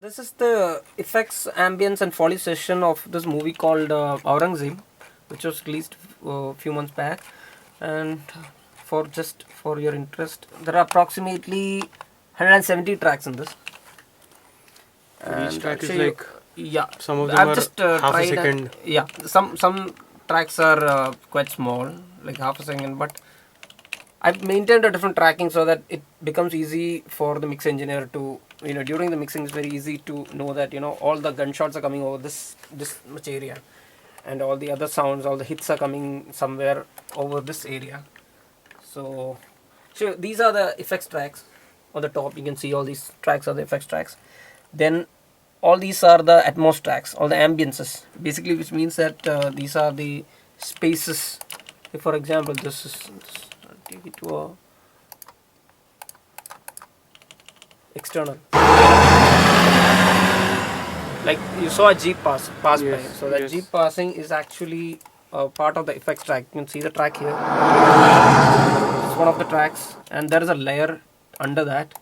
This is the effects, ambience, and foley session of this movie called Aurangzeb, which was released a few months back. And for your interest, there are approximately 170 tracks in this. And each track is actually, like, yeah, some of them I've are just half a tried. second. Yeah, some tracks are quite small, like half a second, but I've maintained a different tracking so that it becomes easy for the mix engineer to, during the mixing it's very easy to know that, all the gunshots are coming over this much area, and all the other sounds, all the hits are coming somewhere over this area. So these are the effects tracks. On the top you can see all these tracks are the effects tracks. Then all these are the atmos tracks, all the ambiences, basically, which means that these are the spaces. If, for example, I'll take it to a external, like you saw a jeep pass by, so that jeep passing is actually part of the effects track. You can see the track here. This is one of the tracks, and there is a layer under that,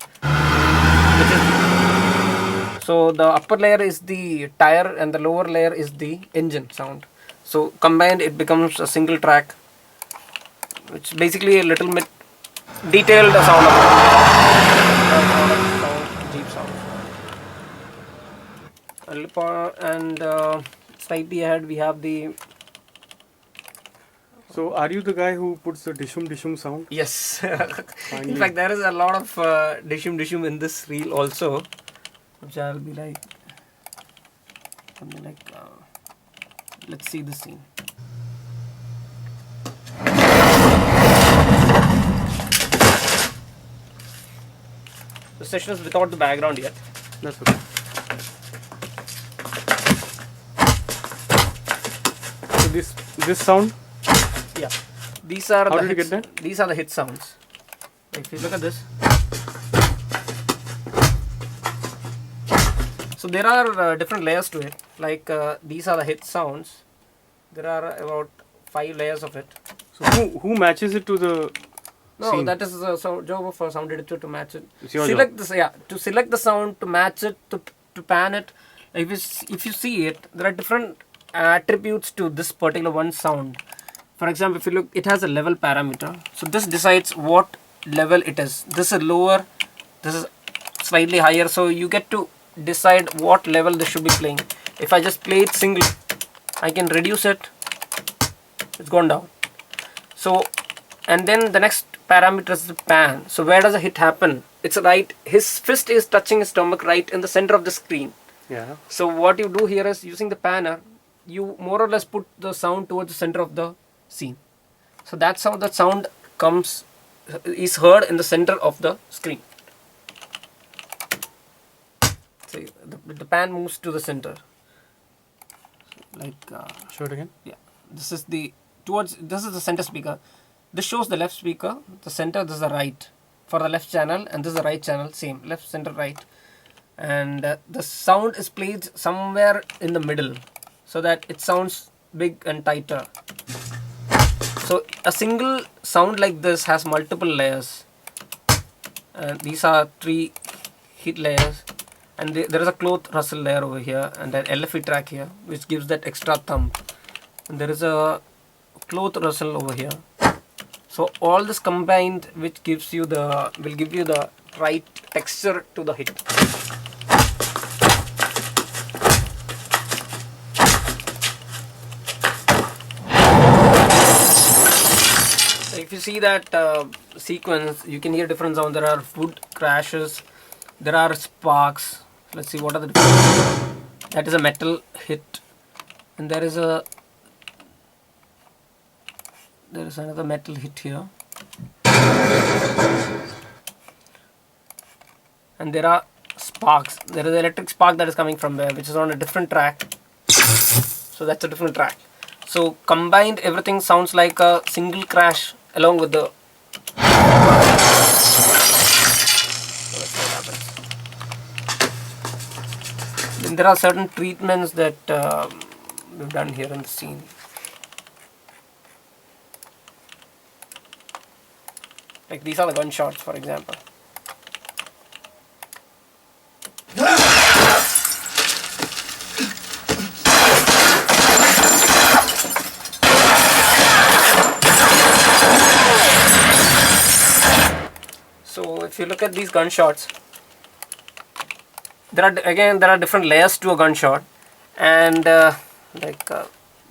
which is, so the upper layer is the tire and the lower layer is the engine sound. So combined it becomes a single track, which basically a little bit detailed sound of jeep sound. And slightly ahead we have the. So, are you the guy who puts the dishum dishum sound? Yes. In fact, there is a lot of dishum dishum in this reel also, which I'll be like something like. Let's see the scene. The session is without the background yet. That's okay. So this sound? Yeah. These are How the did you hits. get that? These are the hit sounds. If you look at this. So there are different layers to it. Like these are the hit sounds. There are about 5 layers of it. So who matches it to the scene? That is the job of a sound editor to match it. It's your Select job. this, to select the sound, to match it, to pan it. If you see it, there are different attributes to this particular one sound. For example, if you look, it has a level parameter. So this decides what level it is. This is lower, this is slightly higher. So you get to decide what level this should be playing. If I just play it single, I can reduce it. It's gone down. So, and then the next parameter is the pan. So where does the hit happen? It's right. His fist is touching his stomach right in the center of the screen. Yeah. So what you do here is, using the panner, you more or less put the sound towards the center of the scene. So that's how the sound is heard in the center of the screen. So the pan moves to the center. Like show it again. Yeah, this is the center speaker. This shows the left speaker, the center. This is the right for the left channel, and this is the right channel. Same, left, center, right. And the sound is played somewhere in the middle, so that it sounds big and tighter. So a single sound like this has multiple layers, and these are 3 hit layers, and there is a cloth rustle layer over here, and an LFE track here, which gives that extra thump, and there is a cloth rustle over here. So all this combined, which will give you the right texture to the hit. If you see that sequence, you can hear different sounds. There are wood crashes, there are sparks. Let's see what are the different. That is a metal hit, and there is another metal hit here, and there are sparks. There is an electric spark that is coming from there, which is on a different track. So that's a different track. So combined, everything sounds like a single crash along with the. Then there are certain treatments that we've done here in the scene. Like these are the gunshots, for example. you look at these gunshots, there are different layers to a gunshot, and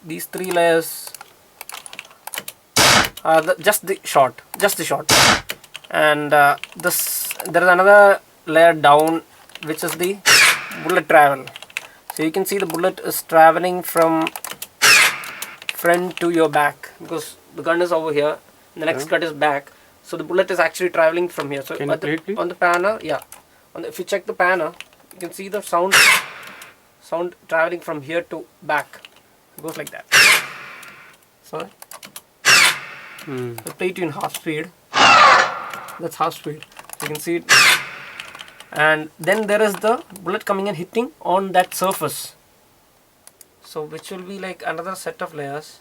these 3 layers are just the shot, and there is another layer down, which is the bullet travel. So you can see the bullet is traveling from front to your back, because the gun is over here, and the next cut is back. So the bullet is actually traveling from here. So Can you play it, please? on the panner, yeah, if you check the panner, you can see the sound traveling from here to back. It goes like that. So I play it in half speed. That's half speed. You can see it. And then there is the bullet coming and hitting on that surface. So which will be like another set of layers.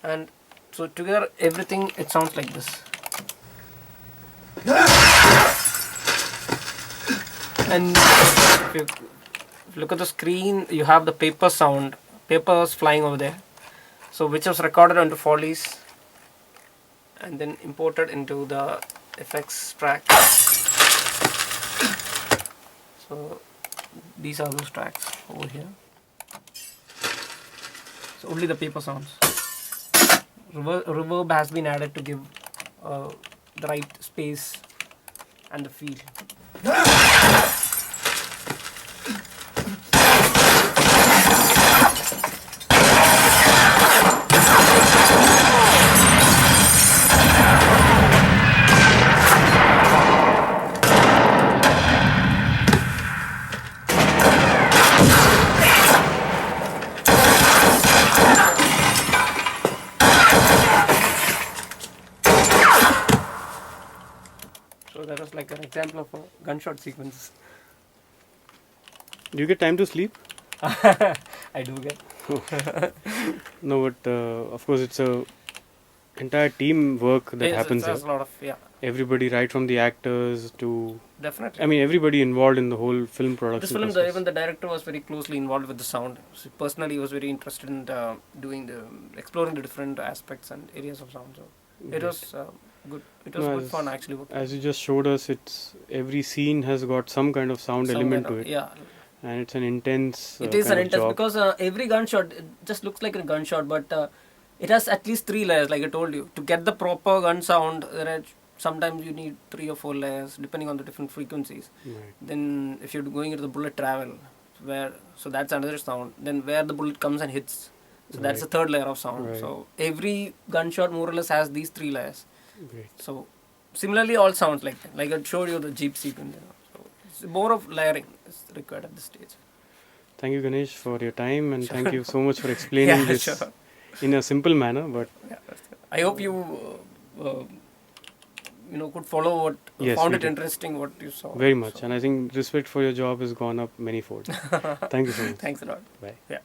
And so together everything, it sounds like this. And if you look at the screen, you have the paper sound. Paper is flying over there. So which was recorded onto Foley's and then imported into the effects track. So these are those tracks over here. So only the paper sounds. Reverb has been added to give the right space and the feel. So that was like an example of a gunshot sequence. Do you get time to sleep? I do get. No, but of course it's a entire team work that happens There's here. a lot of, yeah, Everybody, right from the actors to, definitely. I mean, everybody involved in the whole film production This film, process. even the director was very closely involved with the sound. So personally, he was very interested in exploring the different aspects and areas of sound. So it was good. It was good fun actually working. As you just showed us, it's every scene has got some kind of sound element to it. Yeah, And it's an intense it is kind an of intense job. because every gunshot, it just looks like a gunshot, but it has at least 3 layers. Like I told you, to get the proper gun sound, sometimes you need 3 or 4 layers depending on the different frequencies. Right. Then if you're going into the bullet travel, so that's another sound. Then where the bullet comes and hits, so that's the third layer of sound. Right. So every gunshot more or less has these 3 layers. Great. So similarly, all sounds like that. Like I showed you the Jeep sequence. So it's more of layering is required at this stage. Thank you, Ganesh, for your time, and thank you so much for explaining this in a simple manner. But I hope you could follow what found it interesting what you saw. Very much, and I think respect for your job has gone up many-fold. Thank you so much. Thanks a lot. Bye. Yeah.